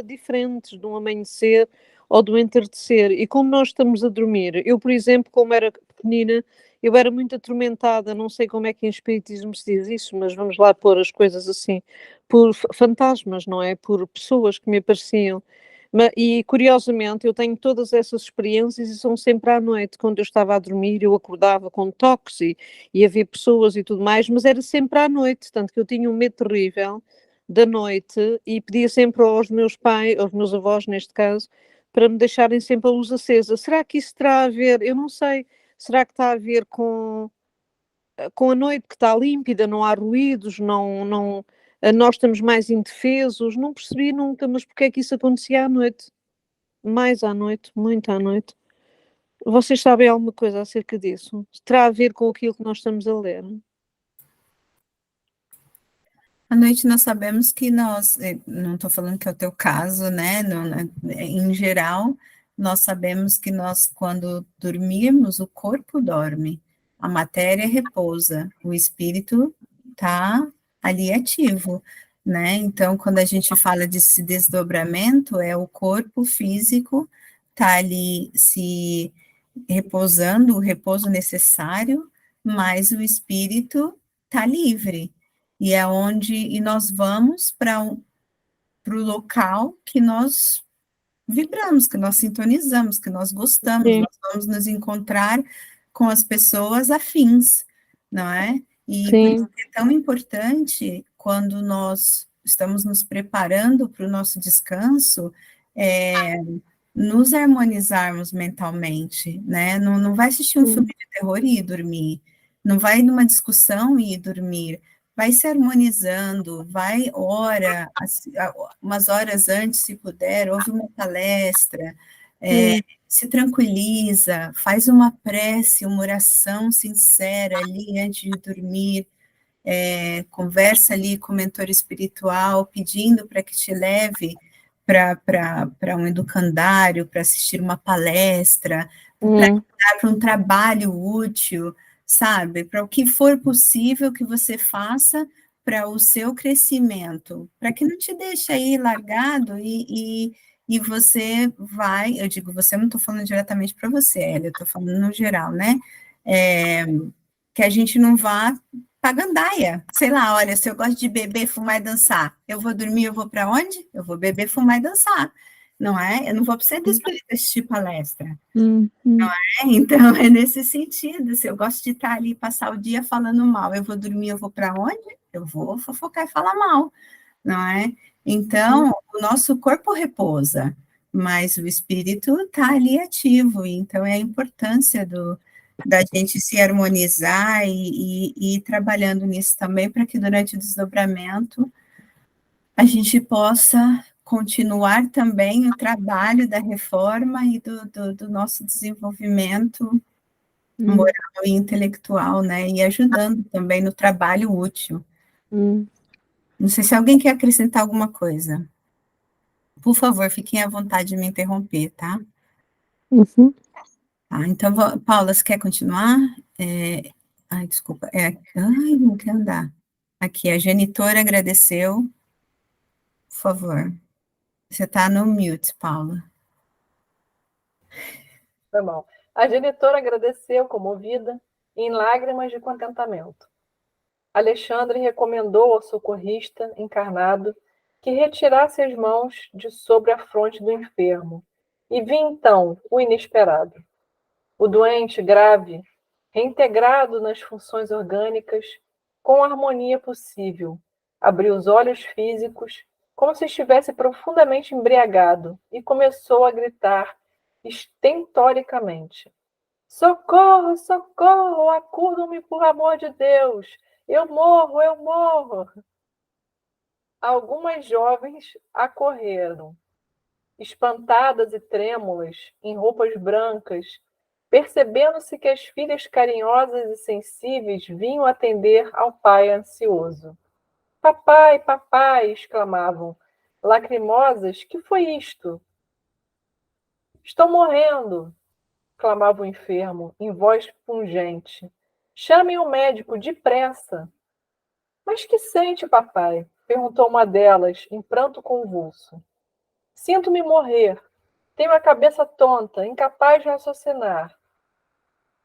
diferentes do amanhecer ou do entardecer. E como nós estamos a dormir, eu, por exemplo, como era pequenina, eu era muito atormentada, não sei como é que em espiritismo se diz isso, mas vamos lá pôr as coisas assim, por fantasmas, não é? Por pessoas que me apareciam. E curiosamente eu tenho todas essas experiências e são sempre à noite, quando eu estava a dormir, eu acordava com toques e havia pessoas e tudo mais, mas era sempre à noite, tanto que eu tinha um medo terrível da noite e pedia sempre aos meus pais, aos meus avós neste caso, para me deixarem sempre a luz acesa. Será que isso terá a ver? Eu não sei. Será que está a ver com a noite que está límpida, não há ruídos, nós estamos mais indefesos? Não percebi nunca, mas porque é que isso acontecia à noite? Mais à noite, muito à noite. Vocês sabem alguma coisa acerca disso? Terá a ver com aquilo que nós estamos a ler? À noite nós sabemos que nós, não estou falando que é o teu caso, né? Em geral, nós sabemos que nós, quando dormirmos, o corpo dorme, a matéria repousa, o espírito está ali ativo, né? Então, quando a gente fala desse desdobramento, é o corpo físico está ali se repousando, o repouso necessário, mas o espírito está livre. E é onde nós vamos para o local que nós vibramos, que nós sintonizamos, que nós gostamos, nós vamos nos encontrar com as pessoas afins, não é? E por isso é tão importante, quando nós estamos nos preparando para o nosso descanso, nos harmonizarmos mentalmente, né? Não vai assistir um filme de terror e ir dormir, não vai numa discussão e ir dormir, vai se harmonizando, vai umas horas antes, se puder, ouve uma palestra, se tranquiliza, faz uma prece, uma oração sincera ali antes de dormir, conversa ali com o mentor espiritual, pedindo para que te leve para um educandário, para assistir uma palestra, para um trabalho útil, sabe? Para o que for possível que você faça para o seu crescimento, para que não te deixe aí largado e você vai, eu digo você, eu não estou falando diretamente para você, Elia, eu estou falando no geral, né? Que a gente não vá para gandaia, sei lá, olha, se eu gosto de beber, fumar e dançar, eu vou dormir, eu vou para onde? Eu vou beber, fumar e dançar, não é? Eu não vou para o centro espírita assistir palestra, não é? Então, é nesse sentido, se eu gosto de estar ali, passar o dia falando mal, eu vou dormir, eu vou para onde? Eu vou fofocar e falar mal, não é? Então, o nosso corpo repousa, mas o espírito está ali ativo, então é a importância da gente se harmonizar e ir trabalhando nisso também, para que durante o desdobramento a gente possa continuar também o trabalho da reforma e do nosso desenvolvimento moral e intelectual, né, e ajudando também no trabalho útil. Não sei se alguém quer acrescentar alguma coisa. Por favor, fiquem à vontade de me interromper, tá? Tá, então, Paula, você quer continuar? Ai, desculpa. Ai, não quer andar. Aqui, a genitora agradeceu. Por favor. Você está no mute, Paula. Foi mal. A genitora agradeceu, comovida, em lágrimas de contentamento. Alexandre recomendou ao socorrista encarnado que retirasse as mãos de sobre a fronte do enfermo, e vi então o inesperado. O doente grave, reintegrado nas funções orgânicas, com a harmonia possível, abriu os olhos físicos, como se estivesse profundamente embriagado, e começou a gritar estentoricamente: socorro, socorro, acudam-me por amor de Deus! Eu morro, eu morro! Algumas jovens acorreram, espantadas e trêmulas, em roupas brancas, percebendo-se que as filhas carinhosas e sensíveis vinham atender ao pai ansioso. Papai, papai! Exclamavam. lacrimosas: que foi isto? Estou morrendo! Clamava o enfermo, em voz pungente. Chamem o médico, depressa! Mas que sente, papai? Perguntou uma delas, em pranto convulso. Sinto-me morrer. Tenho a cabeça tonta, incapaz de raciocinar.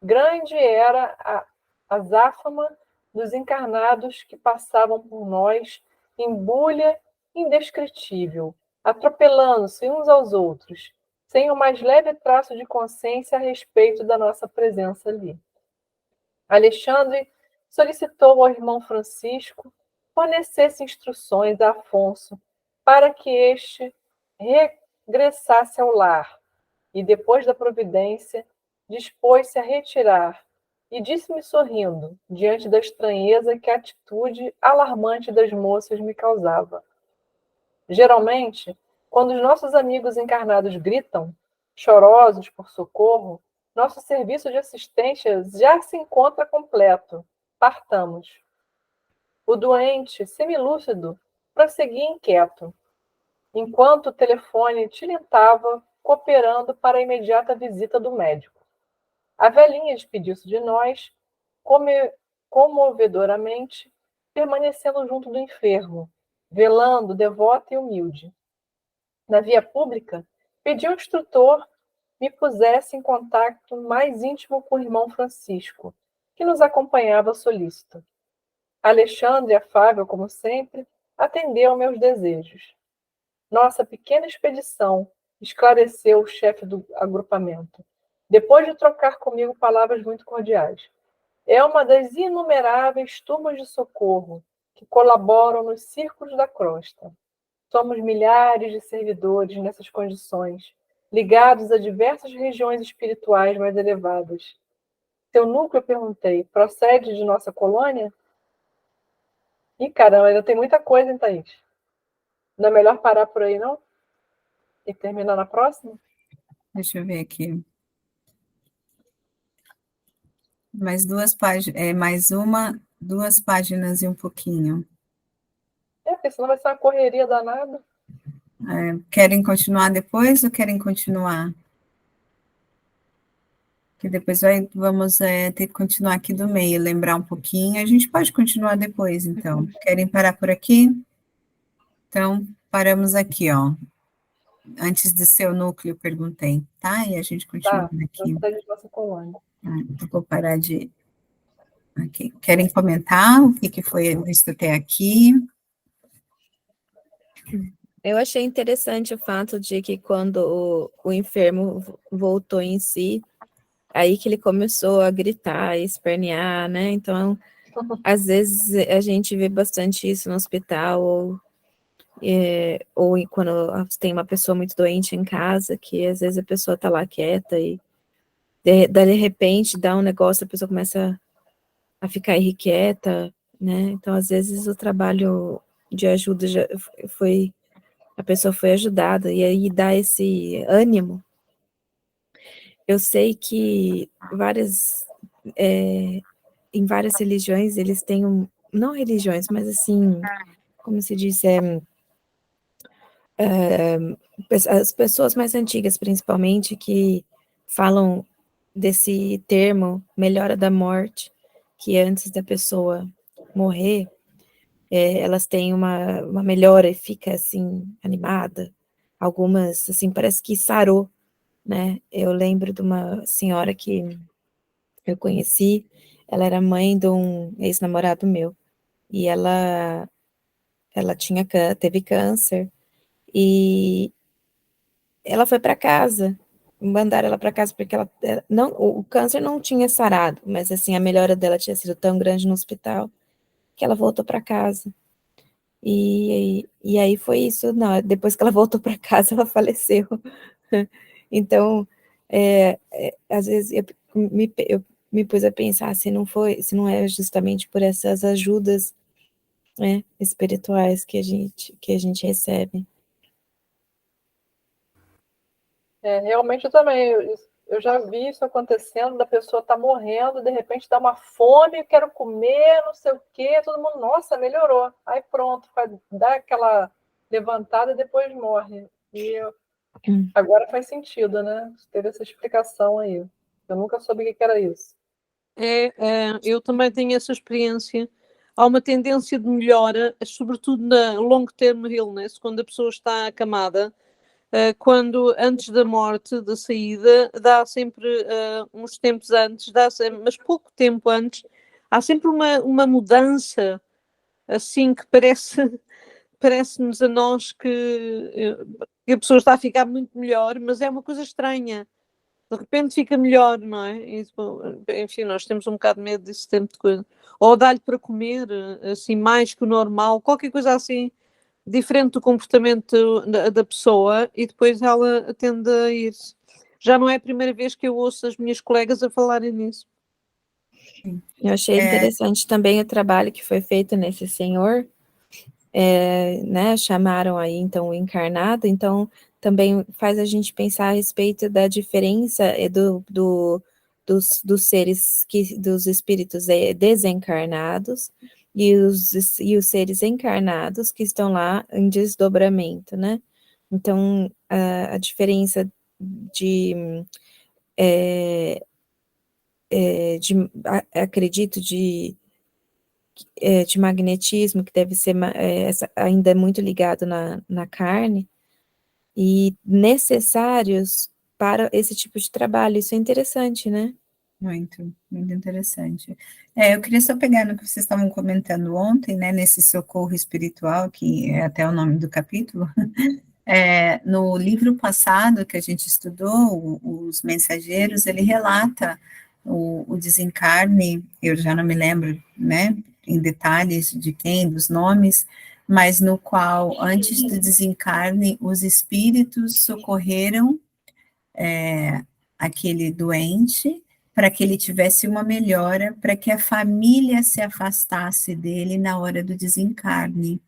Grande era a azáfama dos encarnados que passavam por nós em bulha indescritível, atropelando-se uns aos outros, sem o mais leve traço de consciência a respeito da nossa presença ali. Alexandre solicitou ao irmão Francisco fornecesse instruções a Afonso para que este regressasse ao lar e, depois da providência, dispôs-se a retirar e disse-me sorrindo, diante da estranheza que a atitude alarmante das moças me causava. Geralmente, quando os nossos amigos encarnados gritam, chorosos por socorro, nosso serviço de assistência já se encontra completo. Partamos. O doente, semilúcido, prosseguia inquieto, enquanto o telefone tilintava, cooperando para a imediata visita do médico. A velhinha despediu-se de nós, comovedoramente, permanecendo junto do enfermo, velando, devota e humilde. Na via pública, pedi ao instrutor me pusesse em contato mais íntimo com o irmão Francisco, que nos acompanhava solícito. Alexandre, afável como sempre, atendeu a meus desejos. Nossa pequena expedição, esclareceu o chefe do agrupamento, depois de trocar comigo palavras muito cordiais. É uma das inumeráveis turmas de socorro que colaboram nos círculos da crosta. Somos milhares de servidores nessas condições, ligados a diversas regiões espirituais mais elevadas. Seu núcleo, perguntei, procede de nossa colônia? Ih, caramba, ainda tem muita coisa, hein, Thaís? Não é melhor parar por aí, não? E terminar na próxima? Deixa eu ver aqui. Mais duas páginas, mais uma, 2 páginas e um pouquinho. Porque senão vai ser uma correria danada. Querem continuar depois ou querem continuar? Que depois vamos ter que continuar aqui do meio, lembrar um pouquinho. A gente pode continuar depois, então. Querem parar por aqui? Então, paramos aqui, ó. Antes do seu núcleo, perguntei, tá? E a gente continua aqui. Procede de nossa colônia. Vou parar de... Aqui. Querem comentar o que foi visto até aqui? Eu achei interessante o fato de que quando o enfermo voltou em si, aí que ele começou a gritar, espernear, né? Então, às vezes a gente vê bastante isso no hospital, ou quando tem uma pessoa muito doente em casa, que às vezes a pessoa está lá quieta e de repente dá um negócio, a pessoa começa a ficar irrequieta, né? Então, às vezes o trabalho de ajuda a pessoa foi ajudada, e aí dá esse ânimo. Eu sei que em várias religiões, eles têm não religiões, mas assim, como se diz, as pessoas mais antigas, principalmente, que falam desse termo, melhora da morte, que antes da pessoa morrer, elas têm uma melhora e fica, assim, animada. Algumas, assim, parece que sarou, né? Eu lembro de uma senhora que eu conheci, ela era mãe de um ex-namorado meu, e ela teve câncer, e ela foi para casa, mandaram ela para casa porque não, o câncer não tinha sarado, mas assim, a melhora dela tinha sido tão grande no hospital, que ela voltou para casa. E aí foi isso, não, depois que ela voltou para casa, ela faleceu. Então, às vezes eu me pus a pensar se não é justamente por essas ajudas, né, espirituais que a gente recebe. Realmente eu também. Eu já vi isso acontecendo, da pessoa tá morrendo, de repente dá uma fome, quero comer, não sei o quê, todo mundo, nossa, melhorou. Aí pronto, dá aquela levantada e depois morre. E agora faz sentido, né? Teve essa explicação aí. Eu nunca soube o que era isso. Eu também tenho essa experiência. Há uma tendência de melhora, sobretudo na long-term illness, quando a pessoa está acamada, quando antes da morte, da saída, dá sempre uns tempos antes, mas pouco tempo antes, há sempre uma mudança assim que parece-nos a nós que a pessoa está a ficar muito melhor, mas é uma coisa estranha. De repente fica melhor, não é? E, enfim, nós temos um bocado de medo desse tempo de coisa. Ou dá-lhe para comer, assim, mais que o normal, qualquer coisa assim, diferente do comportamento da pessoa, e depois ela tende a ir. Já não é a primeira vez que eu ouço as minhas colegas a falarem nisso. Eu achei interessante também o trabalho que foi feito nesse senhor, né? Chamaram aí então o encarnado, então também faz a gente pensar a respeito da diferença dos seres dos espíritos desencarnados e os seres encarnados que estão lá em desdobramento, né? Então a diferença de acredito de magnetismo, que deve ser ainda muito ligado na carne, e necessários para esse tipo de trabalho. Isso é interessante, né? Muito, muito interessante. Eu queria só pegar no que vocês estavam comentando ontem, né, nesse socorro espiritual, que é até o nome do capítulo. No livro passado que a gente estudou, Os Mensageiros, ele relata o desencarne, eu já não me lembro, né, em detalhes de quem, dos nomes, mas no qual, antes do desencarne, os espíritos socorreram aquele doente para que ele tivesse uma melhora, para que a família se afastasse dele na hora do desencarne,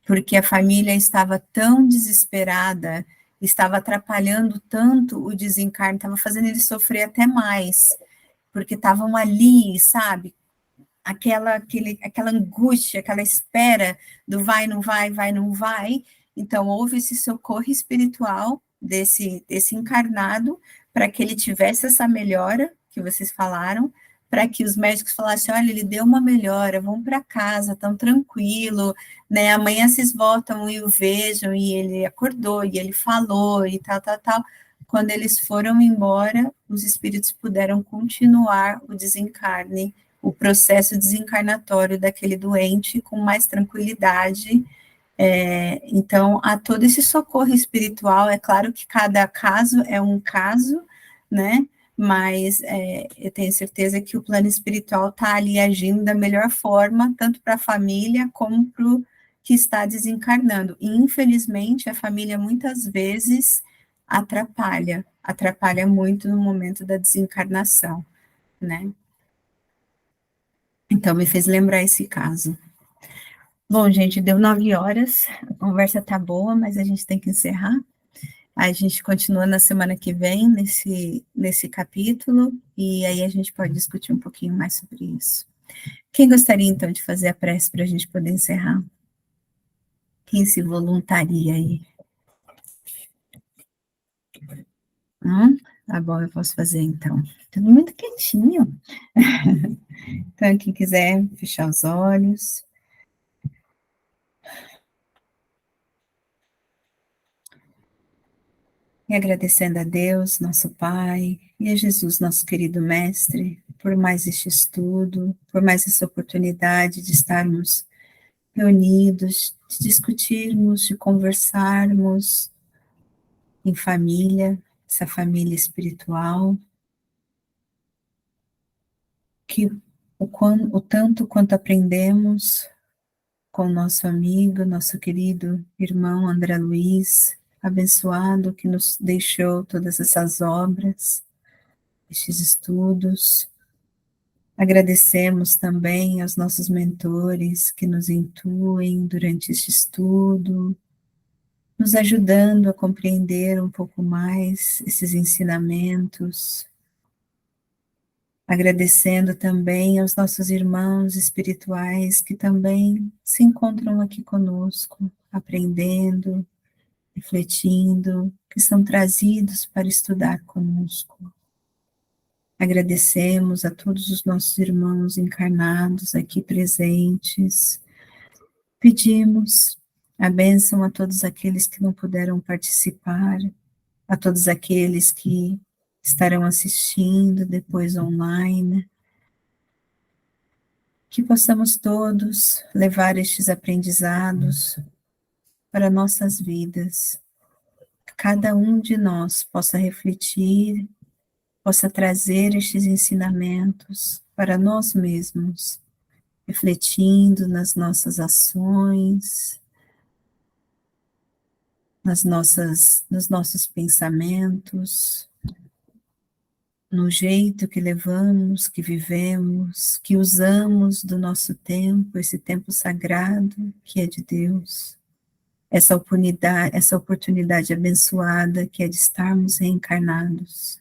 porque a família estava tão desesperada, estava atrapalhando tanto o desencarne, estava fazendo ele sofrer até mais, porque estavam ali, sabe, aquela angústia, aquela espera do vai, não vai, vai, não vai. Então, houve esse socorro espiritual desse encarnado para que ele tivesse essa melhora que vocês falaram, para que os médicos falassem, olha, ele deu uma melhora, vão para casa, tão tranquilo, né, amanhã vocês voltam e o vejam, e ele acordou, e ele falou, e tal, tal, tal. Quando eles foram embora, os espíritos puderam continuar o desencarne, o processo desencarnatório daquele doente com mais tranquilidade. Então, há todo esse socorro espiritual, é claro que cada caso é um caso, né, mas eu tenho certeza que o plano espiritual está ali agindo da melhor forma, tanto para a família como para o que está desencarnando. E, infelizmente, a família muitas vezes atrapalha muito no momento da desencarnação, né. Então, me fez lembrar esse caso. Bom, gente, deu 9 horas, a conversa tá boa, mas a gente tem que encerrar. A gente continua na semana que vem, nesse capítulo, e aí a gente pode discutir um pouquinho mais sobre isso. Quem gostaria, então, de fazer a prece para a gente poder encerrar? Quem se voluntaria aí? Tá bom, eu posso fazer, então. Todo mundo quietinho. Então, quem quiser fechar os olhos. E agradecendo a Deus, nosso Pai, e a Jesus, nosso querido Mestre, por mais este estudo, por mais essa oportunidade de estarmos reunidos, de discutirmos, de conversarmos em família, essa família espiritual, que o tanto quanto aprendemos com o nosso amigo, nosso querido irmão André Luiz, abençoado, que nos deixou todas essas obras, estes estudos. Agradecemos também aos nossos mentores que nos intuem durante este estudo, nos ajudando a compreender um pouco mais esses ensinamentos. Agradecendo também aos nossos irmãos espirituais que também se encontram aqui conosco, aprendendo, refletindo, que são trazidos para estudar conosco. Agradecemos a todos os nossos irmãos encarnados aqui presentes. Pedimos a bênção a todos aqueles que não puderam participar, a todos aqueles que estarão assistindo depois online. Que possamos todos levar estes aprendizados para nossas vidas. Que cada um de nós possa refletir, possa trazer estes ensinamentos para nós mesmos, refletindo nas nossas ações, nos nossos pensamentos, no jeito que levamos, que vivemos, que usamos do nosso tempo, esse tempo sagrado que é de Deus, essa oportunidade abençoada que é de estarmos reencarnados.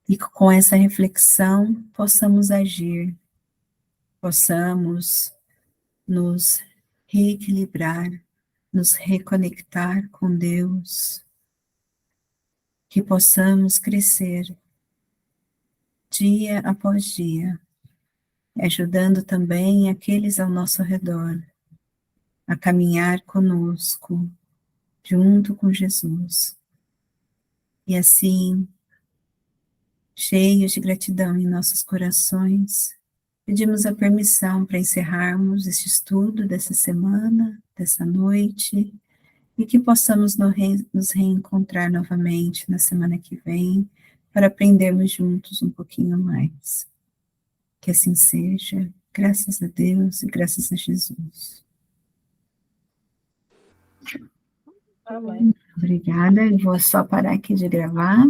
E com essa reflexão possamos agir, possamos nos reequilibrar, nos reconectar com Deus, que possamos crescer dia após dia, ajudando também aqueles ao nosso redor a caminhar conosco, junto com Jesus. E assim, cheios de gratidão em nossos corações, pedimos a permissão para encerrarmos este estudo dessa semana, dessa noite, e que possamos nos reencontrar novamente na semana que vem, para aprendermos juntos um pouquinho mais. Que assim seja, graças a Deus e graças a Jesus. Amém. Obrigada, eu vou só parar aqui de gravar.